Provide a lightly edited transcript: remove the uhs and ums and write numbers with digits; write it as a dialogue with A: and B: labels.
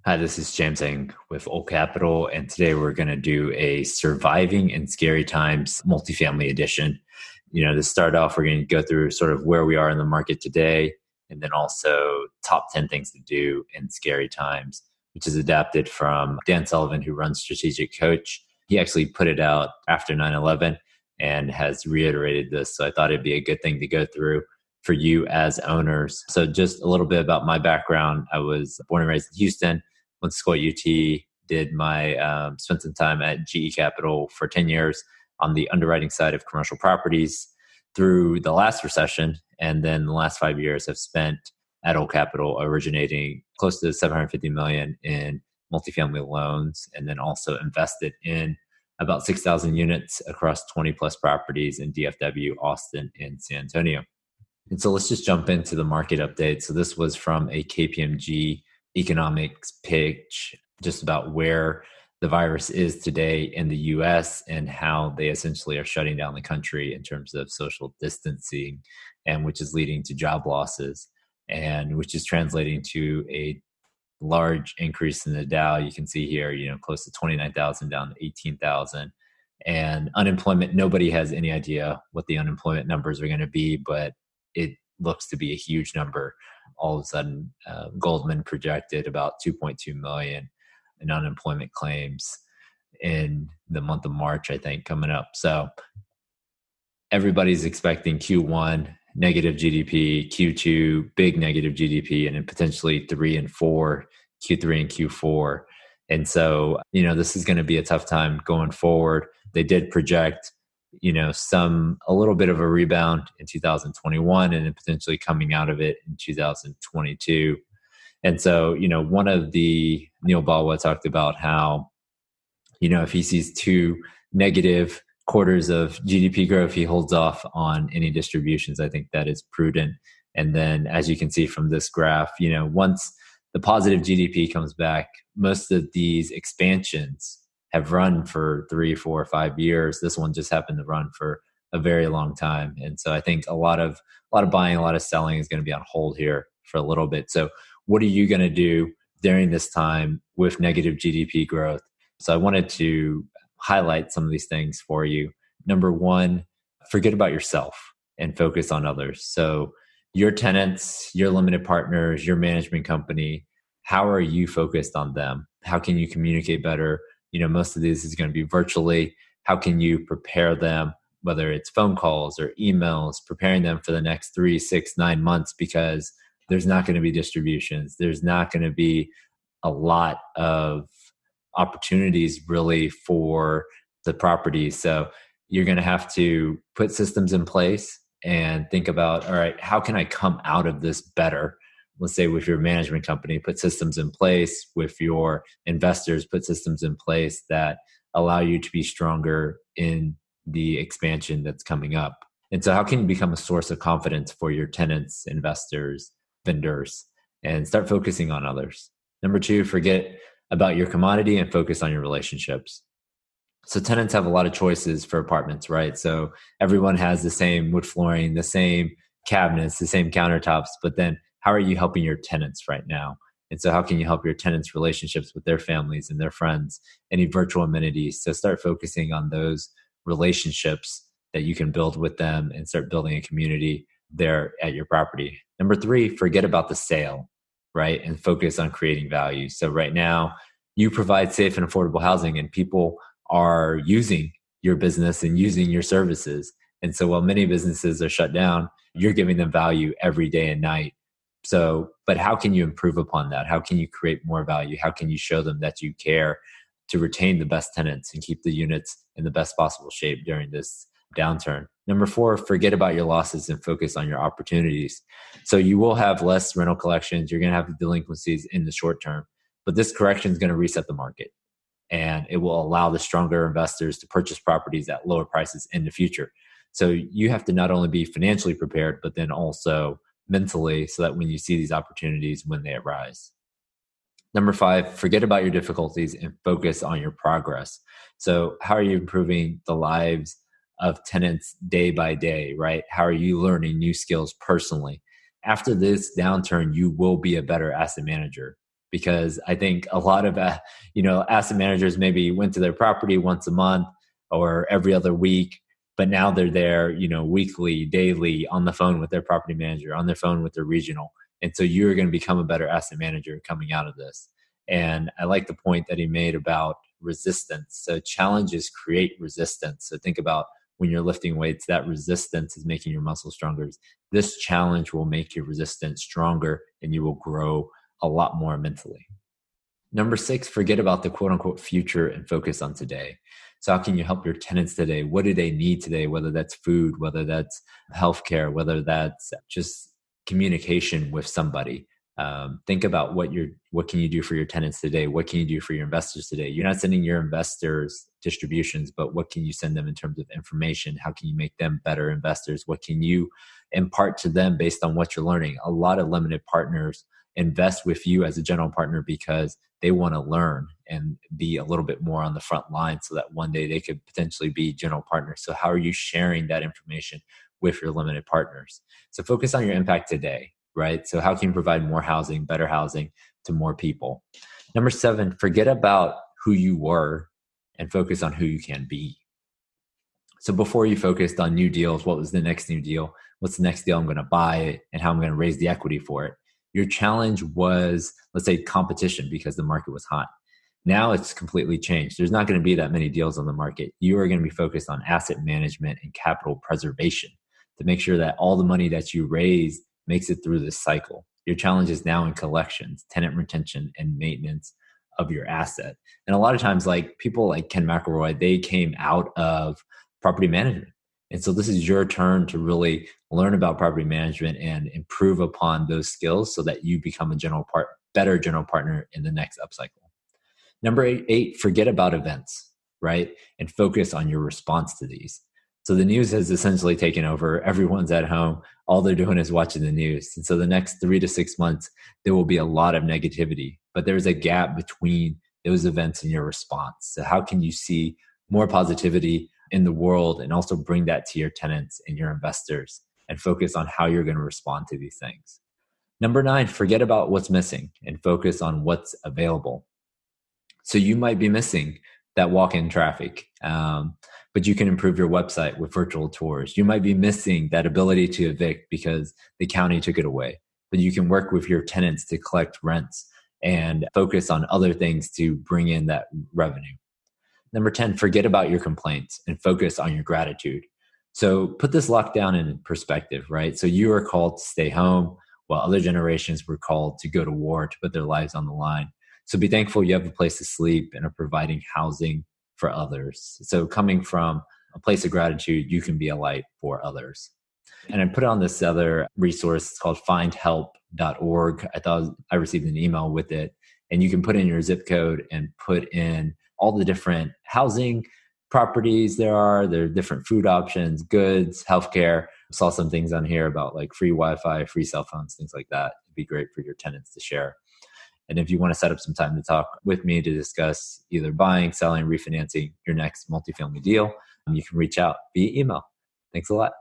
A: Hi, this is James Ng with Old Capital, and today we're going to do a Surviving in Scary Times multifamily edition. To start off, we're going to go through sort of where we are in the market today, and then also top 10 things to do in scary times, which is adapted from Dan Sullivan, who runs Strategic Coach. He actually put it out after 9/11 and has reiterated this. So I thought it'd be a good thing to go through for you as owners. So just a little bit about my background. I was born and raised in Houston, went to school at UT, spent some time at GE Capital for 10 years on the underwriting side of commercial properties through the last recession. And then the last 5 years have spent at Old Capital originating close to 750 million in multifamily loans, and then also invested in about 6,000 units across 20 plus properties in DFW, Austin, and San Antonio. And so let's just jump into the market update. So this was from a KPMG economics pitch, just about where the virus is today in the US and how they essentially are shutting down the country in terms of social distancing, and which is leading to job losses, and which is translating to a large increase in the Dow. You can see here, close to 29,000 down to 18,000. And unemployment, nobody has any idea what the unemployment numbers are going to be, but it looks to be a huge number. All of a sudden, Goldman projected about 2.2 million in unemployment claims in the month of March, I think, coming up. So everybody's expecting Q1 negative GDP, Q2 big negative GDP, and then potentially 3 and 4, Q3 and Q4. And so, this is going to be a tough time going forward. They did project a little bit of a rebound in 2021 and then potentially coming out of it in 2022. And so, one of Neil Balwa talked about how, if he sees 2 negative quarters of GDP growth, he holds off on any distributions. I think that is prudent. And then as you can see from this graph, once the positive GDP comes back, most of these expansions have run for 3, 4, 5 years. This one just happened to run for a very long time. And so I think a lot of buying, a lot of selling is going to be on hold here for a little bit. So what are you going to do during this time with negative GDP growth? So I wanted to highlight some of these things for you. Number one, forget about yourself and focus on others. So your tenants, your limited partners, your management company, how are you focused on them? How can you communicate better? Most of this is going to be virtually. How can you prepare them, whether it's phone calls or emails, preparing them for the next 3, 6, 9 months, because there's not going to be distributions. There's not going to be a lot of opportunities really for the property. So you're going to have to put systems in place and think about, all right, how can I come out of this better? Let's say with your management company, put systems in place. With your investors, put systems in place that allow you to be stronger in the expansion that's coming up. And so how can you become a source of confidence for your tenants, investors, vendors, and start focusing on others? Number 2, forget about your commodity and focus on your relationships. So tenants have a lot of choices for apartments, right? So everyone has the same wood flooring, the same cabinets, the same countertops, but then how are you helping your tenants right now? And so how can you help your tenants' relationships with their families and their friends, any virtual amenities? So start focusing on those relationships that you can build with them and start building a community there at your property. Number 3, forget about the sale, right? And focus on creating value. So right now you provide safe and affordable housing, and people are using your business and using your services. And so while many businesses are shut down, you're giving them value every day and night. So, but how can you improve upon that? How can you create more value? How can you show them that you care to retain the best tenants and keep the units in the best possible shape during this downturn? Number 4, forget about your losses and focus on your opportunities. So you will have less rental collections. You're going to have delinquencies in the short term, but this correction is going to reset the market, and it will allow the stronger investors to purchase properties at lower prices in the future. So you have to not only be financially prepared, but then also mentally, so that when you see these opportunities, when they arise. Number 5, forget about your difficulties and focus on your progress. So how are you improving the lives of tenants day by day, right? How are you learning new skills personally? After this downturn, you will be a better asset manager. because I think a lot of asset managers maybe went to their property once a month or every other week, but now they're there, weekly, daily, on the phone with their property manager, on their phone with their regional. And so you're going to become a better asset manager coming out of this. And I like the point that he made about resistance. So challenges create resistance. So think about when you're lifting weights, that resistance is making your muscles stronger. This challenge will make your resistance stronger and you will grow a lot more mentally. Number 6, forget about the quote unquote future and focus on today. So how can you help your tenants today? What do they need today? Whether that's food, whether that's healthcare, whether that's just communication with somebody. Think about what can you do for your tenants today? What can you do for your investors today? You're not sending your investors distributions, but what can you send them in terms of information? How can you make them better investors? What can you impart to them based on what you're learning? A lot of limited partners invest with you as a general partner because they want to learn and be a little bit more on the front line so that one day they could potentially be general partners. So how are you sharing that information with your limited partners? So focus on your impact today, right? So how can you provide more housing, better housing to more people? Number 7, forget about who you were and focus on who you can be. So before you focused on new deals, what was the next new deal? What's the next deal I'm going to buy and how I'm going to raise the equity for it? Your challenge was, let's say, competition because the market was hot. Now it's completely changed. There's not going to be that many deals on the market. You are going to be focused on asset management and capital preservation to make sure that all the money that you raise makes it through this cycle. Your challenge is now in collections, tenant retention, and maintenance of your asset. And a lot of times, like people like Ken McElroy, they came out of property management. And so this is your turn to really learn about property management and improve upon those skills so that you become a better general partner in the next upcycle. Number 8, forget about events, right? And focus on your response to these. So the news has essentially taken over. Everyone's at home. All they're doing is watching the news. And so the next 3 to 6 months, there will be a lot of negativity, but there's a gap between those events and your response. So how can you see more positivity in the world and also bring that to your tenants and your investors and focus on how you're going to respond to these things? Number 9, forget about what's missing and focus on what's available. So you might be missing that walk-in traffic, but you can improve your website with virtual tours. You might be missing that ability to evict because the county took it away, but you can work with your tenants to collect rents and focus on other things to bring in that revenue. Number 10, forget about your complaints and focus on your gratitude. So put this lockdown in perspective, right? So you are called to stay home while other generations were called to go to war, to put their lives on the line. So be thankful you have a place to sleep and are providing housing for others. So coming from a place of gratitude, you can be a light for others. And I put on this other resource. It's called findhelp.org. I received an email with it. And you can put in your zip code and put in all the different housing properties there are different food options, goods, healthcare. I saw some things on here about like free Wi-Fi, free cell phones, things like that. It'd be great for your tenants to share. And if you want to set up some time to talk with me to discuss either buying, selling, refinancing your next multifamily deal, you can reach out via email. Thanks a lot.